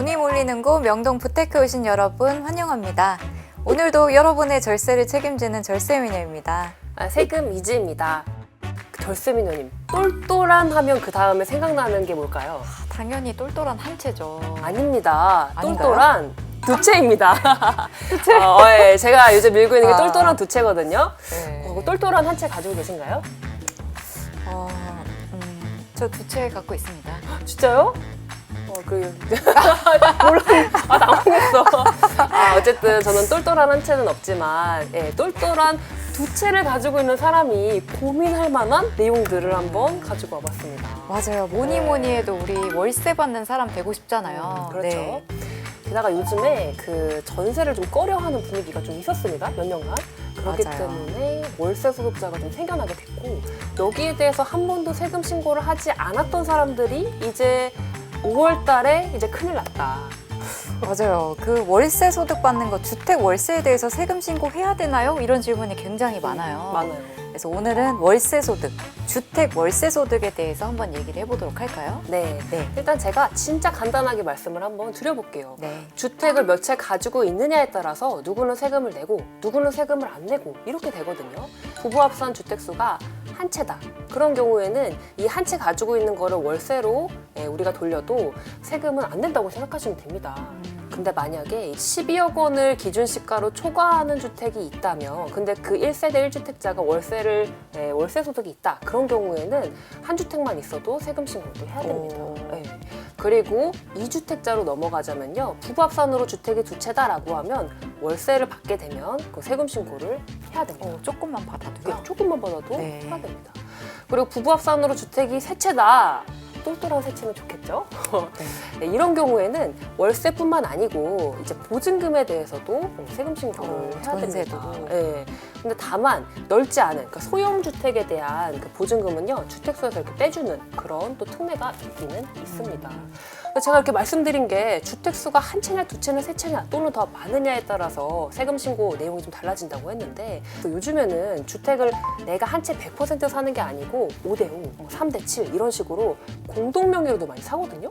돈이 몰리는 곳 명동 부테크에 오신 여러분 환영합니다. 오늘도 여러분의 절세를 책임지는 절세미녀입니다. 세금 이지입니다. 절세미녀님, 똘똘한 하면 그 다음에 생각나는 게 뭘까요? 당연히 똘똘한 한 채죠. 아닙니다. 아닌가요? 똘똘한 두채입니다. 두채? 예, 제가 요즘 밀고 있는 게 똘똘한 두채거든요. 네. 똘똘한 한 채 가지고 계신가요? 저 두 채 갖고 있습니다. 진짜요? 몰라. 당황했어. 어쨌든 저는 똘똘한 한 채는 없지만, 똘똘한 두 채를 가지고 있는 사람이 고민할 만한 내용들을 한번 가지고 와봤습니다. 맞아요. 뭐니 해도 우리 월세 받는 사람 되고 싶잖아요. 그렇죠. 네. 게다가 요즘에 그 전세를 좀 꺼려하는 분위기가 좀 있었습니다. 몇 년간. 그렇기 맞아요. 때문에 월세 소득자가 좀 생겨나게 됐고, 여기에 대해서 한 번도 세금 신고를 하지 않았던 사람들이 이제 5월 달에 이제 큰일 났다. 맞아요. 그 월세 소득 받는 거 주택 월세에 대해서 세금 신고해야 되나요? 이런 질문이 굉장히 많아요. 많아요. 그래서 오늘은 월세 소득, 주택 월세 소득에 대해서 한번 얘기를 해보도록 할까요? 네. 일단 제가 진짜 간단하게 말씀을 한번 드려볼게요. 네. 주택을 몇 채 가지고 있느냐에 따라서 누구는 세금을 내고 누구는 세금을 안 내고 이렇게 되거든요. 부부 합산 주택수가 한 채다. 그런 경우에는 이 한 채 가지고 있는 거를 월세로 우리가 돌려도 세금은 안 낸다고 생각하시면 됩니다. 근데 만약에 12억 원을 기준 시가로 초과하는 주택이 있다면, 근데 그 1세대 1주택자가 월세 소득이 있다. 그런 경우에는 한 주택만 있어도 세금 신고를 해야 됩니다. 네. 그리고 2주택자로 넘어가자면요. 부부 합산으로 주택이 두 채다라고 하면 월세를 받게 되면 그 세금 신고를 해야 됩니다. 조금만 받아도요? 조금만 받아도 네. 해야 됩니다. 그리고 부부 합산으로 주택이 세 채다. 똘똘한 세 채면 좋겠죠? 네, 이런 경우에는 월세뿐만 아니고 이제 보증금에 대해서도 세금 신고를 해야 전세도. 됩니다. 네. 근데 다만 넓지 않은 그러니까 소형 주택에 대한 그 보증금은요 주택수에서 이렇게 떼주는 그런 또 특례가 있기는 있습니다. 제가 이렇게 말씀드린 게 주택수가 한 채냐 두 채냐 세 채냐 또는 더 많으냐에 따라서 세금 신고 내용이 좀 달라진다고 했는데, 요즘에는 주택을 내가 한 채 100% 사는 게 아니고 5대5, 3대7 이런 식으로 공동 명의로도 많이 사거든요.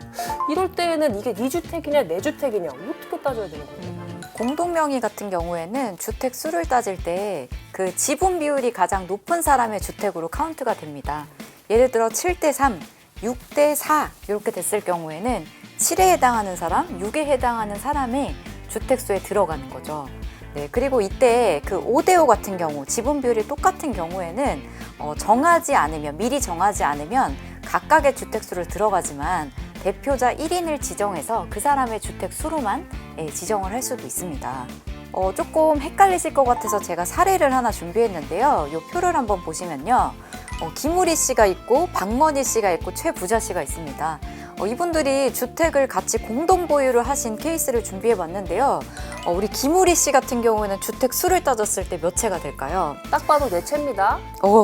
이럴 때에는 이게 네 주택이냐 내 주택이냐 어떻게 따져야 되는 거예요? 공동명의 같은 경우에는 주택 수를 따질 때 그 지분 비율이 가장 높은 사람의 주택으로 카운트가 됩니다. 예를 들어 7대3, 6대4 이렇게 됐을 경우에는 7에 해당하는 사람, 6에 해당하는 사람의 주택수에 들어가는 거죠. 네, 그리고 이때 그 5대5 같은 경우, 지분 비율이 똑같은 경우에는 미리 정하지 않으면 각각의 주택수를 들어가지만 대표자 1인을 지정해서 그 사람의 주택수로만 지정을 할 수도 있습니다. 조금 헷갈리실 것 같아서 제가 사례를 하나 준비했는데요. 이 표를 한번 보시면요. 김우리 씨가 있고 박머니 씨가 있고 최부자 씨가 있습니다. 이분들이 주택을 같이 공동 보유를 하신 케이스를 준비해 봤는데요. 우리 김우리 씨 같은 경우에는 주택 수를 따졌을 때 몇 채가 될까요? 딱 봐도 네 채입니다.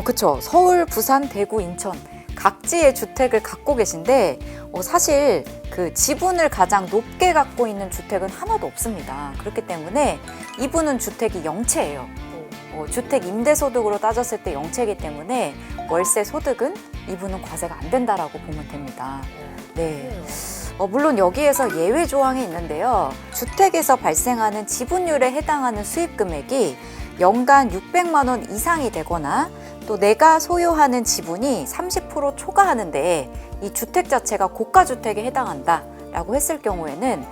그쵸. 서울, 부산, 대구, 인천 각지의 주택을 갖고 계신데 사실 그 지분을 가장 높게 갖고 있는 주택은 하나도 없습니다. 그렇기 때문에 이분은 주택이 0채예요. 주택 임대소득으로 따졌을 때 0채이기 때문에 월세 소득은 이분은 과세가 안 된다라고 보면 됩니다. 네. 물론 여기에서 예외 조항이 있는데요. 주택에서 발생하는 지분율에 해당하는 수입 금액이 연간 600만 원 이상이 되거나 또 내가 소유하는 지분이 30% 초과하는데 이 주택 자체가 고가주택에 해당한다라고 했을 경우에는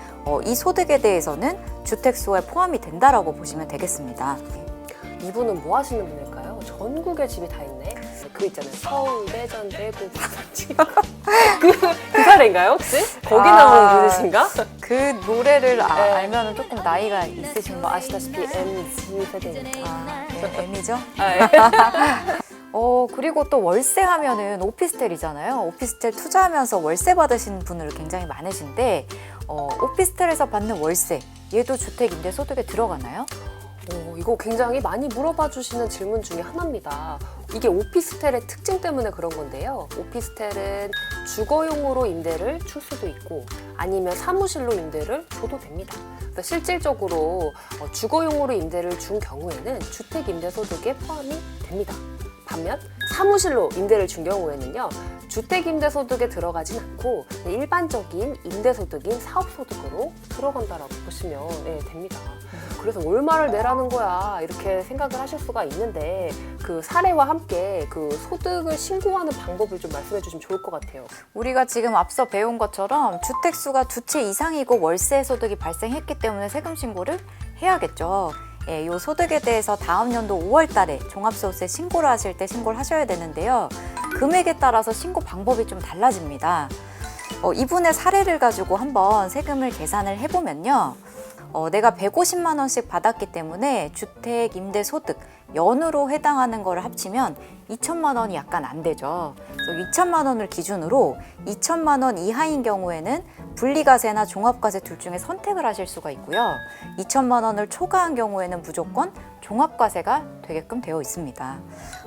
이 소득에 대해서는 주택수에 포함이 된다라고 보시면 되겠습니다. 이분은 뭐 하시는 분일까요? 전국에 집이 다 있네. 그 있잖아요. 서울, 대전, 대구, 부산, 그 사례인가요 혹시? 거기 나오는 분이신가? 그 노래를 알면 조금 나이가 있으신 거 아시다시피 MZ 세대니까. M이죠? 예. 그리고 또 월세 하면은 오피스텔이잖아요. 오피스텔 투자하면서 월세 받으신 분들 굉장히 많으신데 오피스텔에서 받는 월세, 얘도 주택 임대 소득에 들어가나요? 이거 굉장히 많이 물어봐 주시는 질문 중에 하나입니다. 이게 오피스텔의 특징 때문에 그런 건데요. 오피스텔은 주거용으로 임대를 줄 수도 있고 아니면 사무실로 임대를 줘도 됩니다. 그러니까 실질적으로 주거용으로 임대를 준 경우에는 주택 임대소득에 포함이 됩니다. 반면 사무실로 임대를 준 경우에는요, 주택임대소득에 들어가진 않고 일반적인 임대소득인 사업소득으로 들어간다라고 보시면 됩니다. 그래서 얼마를 내라는 거야 이렇게 생각을 하실 수가 있는데, 그 사례와 함께 그 소득을 신고하는 방법을 좀 말씀해 주시면 좋을 것 같아요. 우리가 지금 앞서 배운 것처럼 주택수가 두 채 이상이고 월세 소득이 발생했기 때문에 세금 신고를 해야겠죠. 예, 요 소득에 대해서 다음 연도 5월 달에 종합소득세 신고를 하실 때 신고를 하셔야 되는데요. 금액에 따라서 신고 방법이 좀 달라집니다. 이분의 사례를 가지고 한번 세금을 계산을 해보면요. 내가 150만 원씩 받았기 때문에 주택 임대 소득 연으로 해당하는 거를 합치면 2천만 원이 약간 안 되죠. 그래서 2천만 원을 기준으로 2천만 원 이하인 경우에는 분리과세나 종합과세 둘 중에 선택을 하실 수가 있고요. 2천만 원을 초과한 경우에는 무조건 종합과세가 되게끔 되어 있습니다.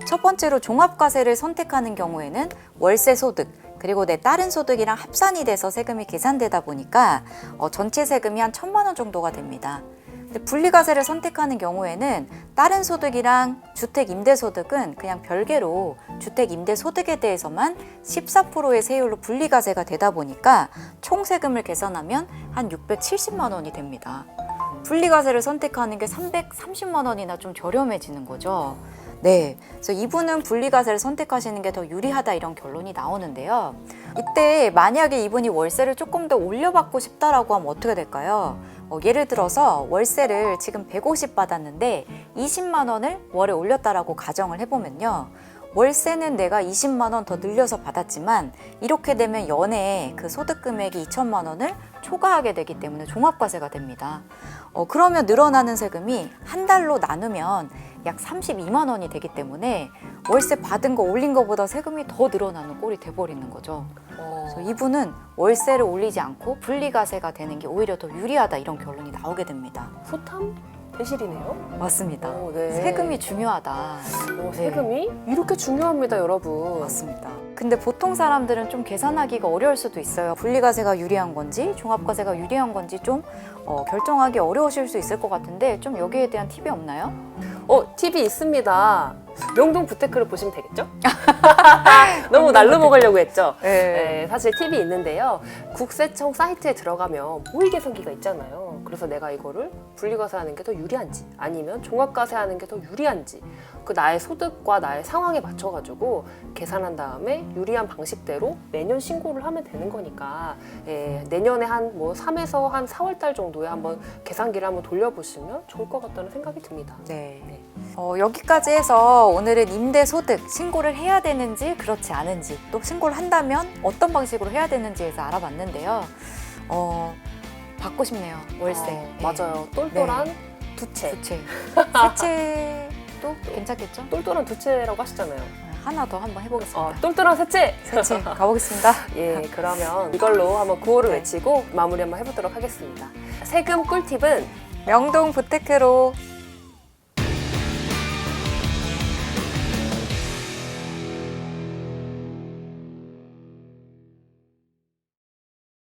첫 번째로 종합과세를 선택하는 경우에는 월세 소득 그리고 내 다른 소득이랑 합산이 돼서 세금이 계산되다 보니까 전체 세금이 한 1,000만 원 정도가 됩니다. 근데 분리과세를 선택하는 경우에는 다른 소득이랑 주택 임대소득은 그냥 별개로 주택 임대소득에 대해서만 14%의 세율로 분리과세가 되다 보니까 총 세금을 계산하면 한 670만 원이 됩니다. 분리과세를 선택하는 게 330만 원이나 좀 저렴해지는 거죠. 네, 그래서 이분은 분리과세를 선택하시는 게 더 유리하다 이런 결론이 나오는데요. 이때 만약에 이분이 월세를 조금 더 올려받고 싶다라고 하면 어떻게 될까요? 예를 들어서 월세를 지금 150 받았는데 20만 원을 월에 올렸다라고 가정을 해보면요. 월세는 내가 20만 원 더 늘려서 받았지만 이렇게 되면 연에 그 소득 금액이 2천만 원을 초과하게 되기 때문에 종합과세가 됩니다. 그러면 늘어나는 세금이 한 달로 나누면 약 32만 원이 되기 때문에 월세 받은 거 올린 거보다 세금이 더 늘어나는 꼴이 돼버리는 거죠. 그래서 이분은 월세를 올리지 않고 분리과세가 되는 게 오히려 더 유리하다 이런 결론이 나오게 됩니다. 소탐 대실이네요. 맞습니다. 네. 세금이 중요하다. 세금이 이렇게 중요합니다, 여러분. 맞습니다. 근데 보통 사람들은 좀 계산하기가 어려울 수도 있어요. 분리과세가 유리한 건지 종합과세가 유리한 건지 좀 결정하기 어려우실 수 있을 것 같은데 좀 여기에 대한 팁이 없나요? 팁이 있습니다. 명동 부테크를 보시면 되겠죠? 너무 날로 먹으려고 했죠? 네, 사실 팁이 있는데요. 국세청 사이트에 들어가면 모의계산기가 있잖아요. 그래서 내가 이거를 분리과세하는 게 더 유리한지 아니면 종합과세하는 게 더 유리한지 그 나의 소득과 나의 상황에 맞춰가지고 계산한 다음에 유리한 방식대로 매년 신고를 하면 되는 거니까 내년에 한 3에서 한 4월 달 정도에 한번 계산기를 한번 돌려보시면 좋을 것 같다는 생각이 듭니다. 네. 여기까지 해서 오늘은 임대소득 신고를 해야 되는지 그렇지 않은지 또 신고를 한다면 어떤 방식으로 해야 되는지에서 알아봤는데요. 받고 싶네요. 월세. 맞아요. 똘똘한 두 채. 두 채. 세 채도 괜찮겠죠? 똘똘한 두 채라고 하시잖아요. 하나 더 한번 해보겠습니다. 똘똘한 세 채. 세 채 가보겠습니다. 예, 그러면 이걸로 한번 구호를 외치고 마무리 한번 해보도록 하겠습니다. 세금 꿀팁은 명동 부테크로